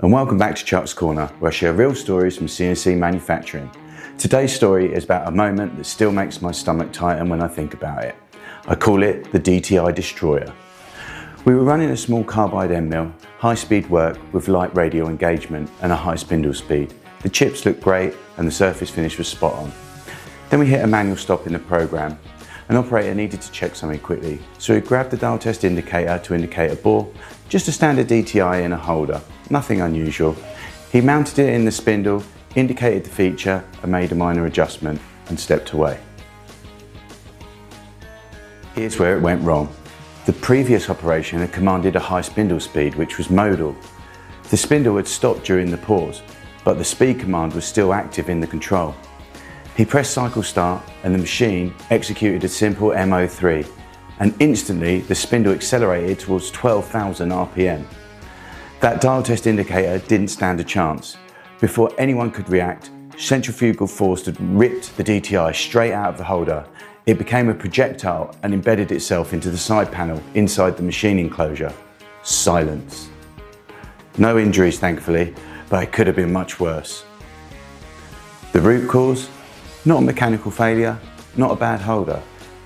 and welcome back to Chuck's Corner, where I share real stories from CNC manufacturing. Today's story is about a moment that still makes my stomach tighten when I think about it. I call it the DTI Destroyer. We were running a small carbide end mill, high-speed work with light radial engagement and a high spindle speed. The chips looked great and the surface finish was spot on. Then we hit a manual stop in the program. An operator needed to check something quickly, so he grabbed the dial test indicator to indicate a bore, just a standard DTI in a holder, nothing unusual. He mounted it in the spindle, indicated the feature and made a minor adjustment and stepped away. Here's where it went wrong. The previous operation had commanded a high spindle speed, which was modal. The spindle had stopped during the pause, but the speed command was still active in the control. He pressed cycle start and the machine executed a simple MO3, and instantly the spindle accelerated towards 12,000 RPM. That dial test indicator didn't stand a chance. Before anyone could react, centrifugal force had ripped the DTI straight out of the holder. It became a projectile and embedded itself into the side panel inside the machine enclosure. Silence. No injuries, thankfully, but it could have been much worse. The root cause? Not a mechanical failure, not a bad holder,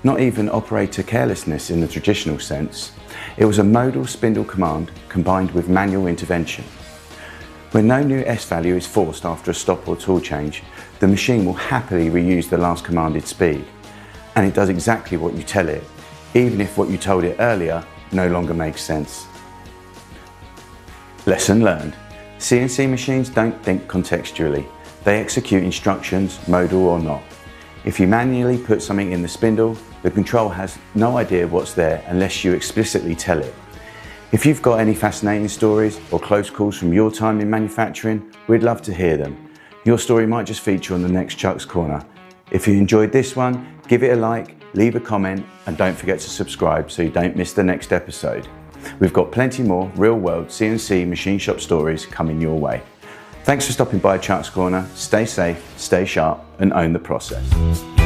not even operator carelessness in the traditional sense. It was a modal spindle command combined with manual intervention. When no new S value is forced after a stop or tool change, the machine will happily reuse the last commanded speed. And it does exactly what you tell it, even if what you told it earlier no longer makes sense. Lesson learned. CNC machines don't think contextually. They execute instructions, modal or not. If you manually put something in the spindle, the control has no idea what's there unless you explicitly tell it. If you've got any fascinating stories or close calls from your time in manufacturing, we'd love to hear them. Your story might just feature on the next Chuck's Corner. If you enjoyed this one, give it a like, leave a comment, and don't forget to subscribe so you don't miss the next episode. We've got plenty more real-world CNC machine shop stories coming your way. Thanks for stopping by Chuck's Corner. Stay safe, stay sharp, and own the process.